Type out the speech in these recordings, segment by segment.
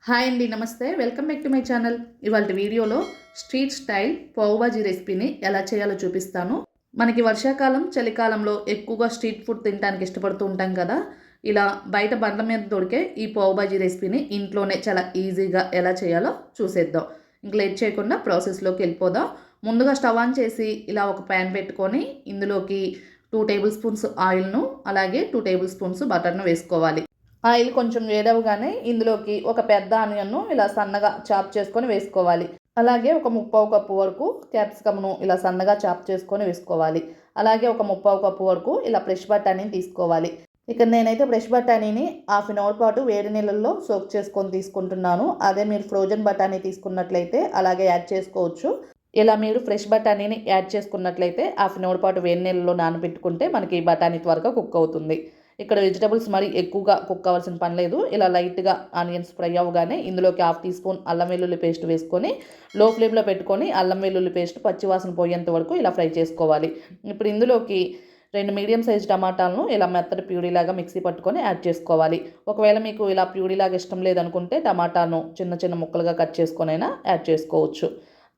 Hi అండి, నమస్తే. Welcome back to my channel. ఇవాళ వీడియోలో స్ట్రీట్ స్టైల్ పావ్ బాజీ రెసిపీని ఎలా చేయాలో చూపిస్తాను. మనకి వర్షాకాలం, చలికాలంలో ఎక్కువగా స్ట్రీట్ ఫుడ్ తినడానికి ఇష్టపడుతూ ఉంటాం కదా. ఇలా బయట బండ్ల మీద దొరికే ఈ పావ్ బాజీ రెసిపీని ఇంట్లోనే చాలా ఈజీగా ఎలా చేయాలో చూసేద్దాం. ఇంక లేట్ చేయకుండా ప్రాసెస్లోకి వెళ్ళిపోదాం. ముందుగా స్టవ్ ఆన్ చేసి ఇలా ఒక ప్యాన్ పెట్టుకొని ఇందులోకి 2 టేబుల్ స్పూన్స్ ఆయిల్ను అలాగే 2 టేబుల్ స్పూన్స్ బటర్ను వేసుకోవాలి. ఆయిల్ కొంచెం వేడవగానే ఇందులోకి ఒక పెద్ద ఆనియన్ను ఇలా సన్నగా చాప్ చేసుకొని వేసుకోవాలి. అలాగే ఒక ముప్పావు కప్పు వరకు క్యాప్సికమ్ను ఇలా సన్నగా చాప్ చేసుకొని వేసుకోవాలి. అలాగే ఒక ముప్పావు కప్పు వరకు ఇలా ఫ్రెష్ బఠానీని తీసుకోవాలి. ఇక్కడ నేనైతే ఫ్రెష్ బఠానీని హాఫ్ అన్ అవర్ పాటు వేడి నీళ్ళల్లో సోక్ చేసుకొని తీసుకుంటున్నాను. అదే మీరు ఫ్రోజన్ బఠానీ తీసుకున్నట్లయితే అలాగే యాడ్ చేసుకోవచ్చు. ఇలా మీరు ఫ్రెష్ బఠానీని యాడ్ చేసుకున్నట్లయితే హాఫ్ అన్ అవర్ పాటు వేడి నీళ్ళలో నానబెట్టుకుంటే మనకి బఠానీ త్వరగా కుక్ అవుతుంది. ఇక్కడ వెజిటబుల్స్ మరి ఎక్కువగా కుక్ అవ్వాల్సిన పని లేదు. ఇలా లైట్గా ఆనియన్స్ ఫ్రై అవ్వగానే ఇందులోకి 1/2 టీ స్పూన్ అల్లం వెల్లుల్లి పేస్ట్ వేసుకొని లో ఫ్లేమ్లో పెట్టుకొని అల్లం వెల్లుల్లి పేస్ట్ పచ్చివాసన పోయేంత వరకు ఇలా ఫ్రై చేసుకోవాలి. ఇప్పుడు ఇందులోకి 2 మీడియం సైజ్ టమాటాలను ఇలా మెత్తటి ప్యూరీలాగా మిక్సీ పట్టుకొని యాడ్ చేసుకోవాలి. ఒకవేళ మీకు ఇలా ప్యూరీలాగా ఇష్టం లేదనుకుంటే టమాటాను చిన్న చిన్న ముక్కలుగా కట్ చేసుకొనైనా యాడ్ చేసుకోవచ్చు.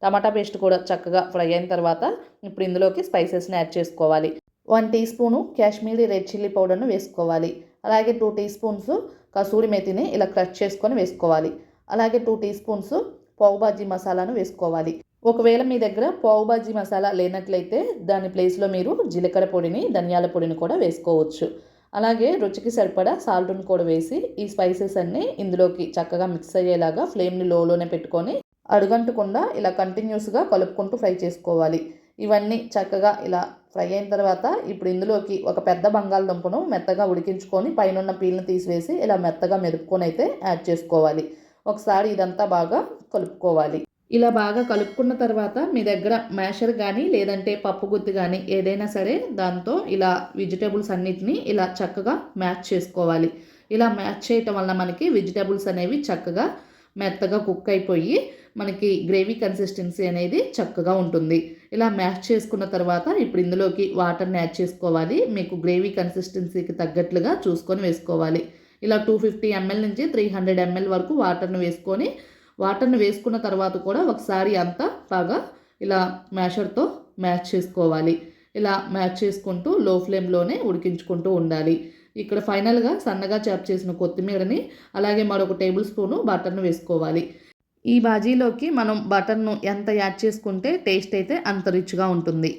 టమాటా పేస్ట్ కూడా చక్కగా ఫ్రై అయిన తర్వాత ఇప్పుడు ఇందులోకి స్పైసెస్ని యాడ్ చేసుకోవాలి. 1 teaspoon Kashmiri red chilli పౌడర్ను వేసుకోవాలి. అలాగే 2 టీ స్పూన్స్ కసూరి మేతిని ఇలా క్రష్ చేసుకొని వేసుకోవాలి. అలాగే 2 టీ స్పూన్స్ పావు బాజీ మసాలాను వేసుకోవాలి. ఒకవేళ మీ దగ్గర పావు బాజీ మసాలా లేనట్లయితే దాని ప్లేస్లో మీరు జీలకర్ర పొడిని, ధనియాల పొడిని కూడా వేసుకోవచ్చు. అలాగే రుచికి సరిపడా సాల్ట్ను కూడా వేసి ఈ స్పైసెస్ అన్నీ ఇందులోకి చక్కగా మిక్స్ అయ్యేలాగా ఫ్లేమ్ని లోలోనే పెట్టుకొని అడుగంటకుండా ఇలా కంటిన్యూస్గా కలుపుకుంటూ ఫ్రై చేసుకోవాలి. ఇవన్నీ చక్కగా ఇలా ఫ్రై అయిన తర్వాత ఇప్పుడు ఇందులోకి ఒక పెద్ద బంగాళదుంపను మెత్తగా ఉడికించుకొని పైన పీల్ని తీసివేసి ఇలా మెత్తగా మెదుపుకొని అయితే యాడ్ చేసుకోవాలి. ఒకసారి ఇదంతా బాగా కలుపుకోవాలి. ఇలా బాగా కలుపుకున్న తర్వాత మీ దగ్గర మ్యాషర్ కానీ లేదంటే పప్పు గుత్తి కానీ ఏదైనా సరే దాంతో ఇలా వెజిటేబుల్స్ అన్నిటినీ ఇలా చక్కగా మ్యాష్ చేసుకోవాలి. ఇలా మ్యాష్ చేయటం వల్ల మనకి వెజిటేబుల్స్ అనేవి చక్కగా మెత్తగా కుక్ అయిపోయి మనకి గ్రేవీ కన్సిస్టెన్సీ అనేది చక్కగా ఉంటుంది. ఇలా మ్యాష్ చేసుకున్న తర్వాత ఇప్పుడు ఇందులోకి వాటర్ని యాడ్ చేసుకోవాలి. మీకు గ్రేవీ కన్సిస్టెన్సీకి తగ్గట్లుగా చూసుకొని వేసుకోవాలి. ఇలా 250 ml నుంచి 300 ml వరకు వాటర్ని వేసుకున్న తర్వాత కూడా ఒకసారి అంతా బాగా ఇలా మ్యాషర్తో మ్యాష్ చేసుకోవాలి. ఇలా మ్యాష్ చేసుకుంటూ లో ఫ్లేమ్లోనే ఉడికించుకుంటూ ఉండాలి. ఇక్కడ ఫైనల్గా సన్నగా చాప్ చేసిన కొత్తిమీరని అలాగే మరొక టేబుల్ స్పూను బటర్ను వేసుకోవాలి. ఈ బాజీలోకి మనం బటర్ను ఎంత యాడ్ చేసుకుంటే టేస్ట్ అయితే అంత రిచ్గా ఉంటుంది.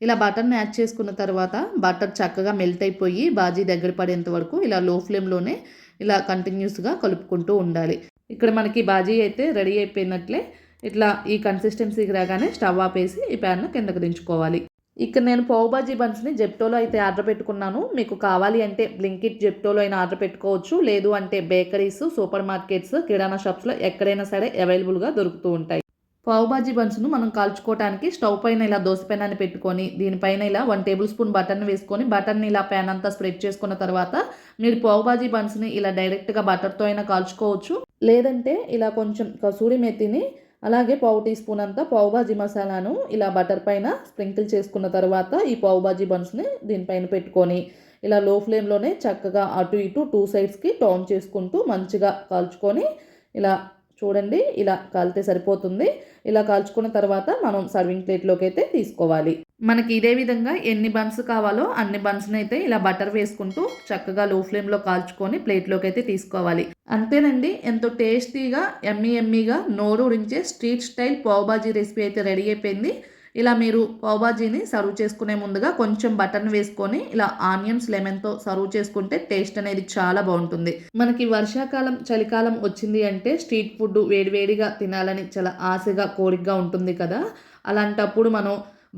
ఇలా బటర్ని యాడ్ చేసుకున్న తర్వాత బటర్ చక్కగా మెల్ట్ అయిపోయి బాజీ దగ్గర పడేంత వరకు ఇలా లో ఫ్లేమ్లోనే ఇలా కంటిన్యూస్గా కలుపుకుంటూ ఉండాలి. ఇక్కడ మనకి బాజీ అయితే రెడీ అయిపోయినట్లే. ఇట్లా ఈ కన్సిస్టెన్సీకి రాగానే స్టవ్ ఆపేసి ఈ ప్యాన్ను కిందకు దించుకోవాలి. ఇక్కడ నేను పావ్ బాజీ బన్స్ని జెప్టోలో అయితే ఆర్డర్ పెట్టుకున్నాను. మీకు కావాలి అంటే బ్లింకిట్, జెప్టోలో అయినా ఆర్డర్ పెట్టుకోవచ్చు. లేదు అంటే బేకరీస్, సూపర్ మార్కెట్స్, కిరాణా షాప్స్లో ఎక్కడైనా సరే అవైలబుల్గా దొరుకుతూ ఉంటాయి. పావ్ బాజీ బన్స్ను మనం కాల్చుకోవడానికి స్టవ్ పైన ఇలా దోశ పెనాన్ని పెట్టుకొని దీనిపైన ఇలా 1 టేబుల్ స్పూన్ బటర్ని వేసుకొని బటర్ని ఇలా ప్యాన్ అంతా స్ప్రెడ్ చేసుకున్న తర్వాత మీరు పావ్ బాజీ బన్స్ని ఇలా డైరెక్ట్గా బటర్తో అయినా కాల్చుకోవచ్చు. లేదంటే ఇలా కొంచెం కసూరి మెతిని అలాగే పావు టీ స్పూన్ అంతా పావు బాజీ మసాలాను ఇలా బటర్ పైన స్ప్రింకిల్ చేసుకున్న తర్వాత ఈ పావు బాజీ బన్స్ని దీనిపైన పెట్టుకొని ఇలా లో ఫ్లేమ్లోనే చక్కగా అటు ఇటు 2 సైడ్స్కి టర్న్ చేసుకుంటూ మంచిగా కాల్చుకొని ఇలా చూడండి, ఇలా కాలితే సరిపోతుంది. ఇలా కాల్చుకున్న తర్వాత మనం సర్వింగ్ ప్లేట్లోకి అయితే తీసుకోవాలి. మనకి ఇదే విధంగా ఎన్ని బన్స్ కావాలో అన్ని బన్స్ని అయితే ఇలా బటర్ వేసుకుంటూ చక్కగా లో ఫ్లేమ్లో కాల్చుకొని ప్లేట్లోకి అయితే తీసుకోవాలి. అంతేనండి, ఎంతో టేస్టీగా ఎమ్మీగా నోరు ఊరించే street style pav bhaji recipe అయితే రెడీ అయిపోయింది. ఇలా మీరు పావ్ బాజీని సర్వ్ చేసుకునే ముందుగా కొంచెం బటర్ని వేసుకొని ఇలా ఆనియన్స్ లెమన్తో సర్వ్ చేసుకుంటే టేస్ట్ అనేది చాలా బాగుంటుంది. మనకి వర్షాకాలం, చలికాలం వచ్చింది అంటే స్ట్రీట్ ఫుడ్ వేడివేడిగా తినాలని చాలా ఆశగా, కోరికగా ఉంటుంది కదా. అలాంటప్పుడు మనం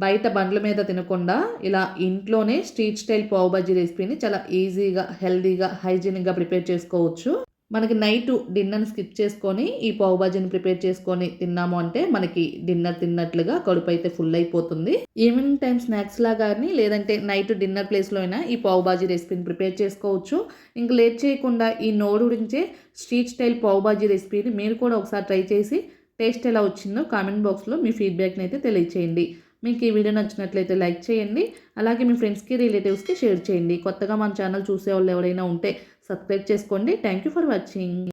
బయట బండ్ల మీద తినకుండా ఇలా ఇంట్లోనే స్ట్రీట్ స్టైల్ పావ్ బాజీ రెసిపీని చాలా ఈజీగా, హెల్దీగా, హైజీనిక్గా ప్రిపేర్ చేసుకోవచ్చు. మనకి నైట్ డిన్నర్ని స్కిప్ చేసుకొని ఈ పావ్ బాజీని ప్రిపేర్ చేసుకొని తిన్నాము అంటే మనకి డిన్నర్ తిన్నట్లుగా కడుపు అయితే ఫుల్ అయిపోతుంది. ఈవినింగ్ టైం స్నాక్స్ లాగా కానీ లేదంటే నైట్ డిన్నర్ ప్లేస్లో అయినా ఈ పావ్ బాజీ రెసిపీని ప్రిపేర్ చేసుకోవచ్చు. ఇంకా లేట్ చేయకుండా ఈ నోరుడించే స్ట్రీట్ స్టైల్ పావ్ బాజీ రెసిపీని మీరు కూడా ఒకసారి ట్రై చేసి టేస్ట్ ఎలా వచ్చిందో కామెంట్ బాక్స్లో మీ ఫీడ్బ్యాక్ని అయితే తెలియచేయండి. మీకు ఈ వీడియో నచ్చినట్లయితే లైక్ చేయండి. అలాగే మీ ఫ్రెండ్స్కి, రిలేటివ్స్కి షేర్ చేయండి. కొత్తగా మన ఛానల్ చూసే వాళ్ళు ఎవరైనా ఉంటే సబ్స్క్రైబ్ చేసుకోండి. Thank you for watching.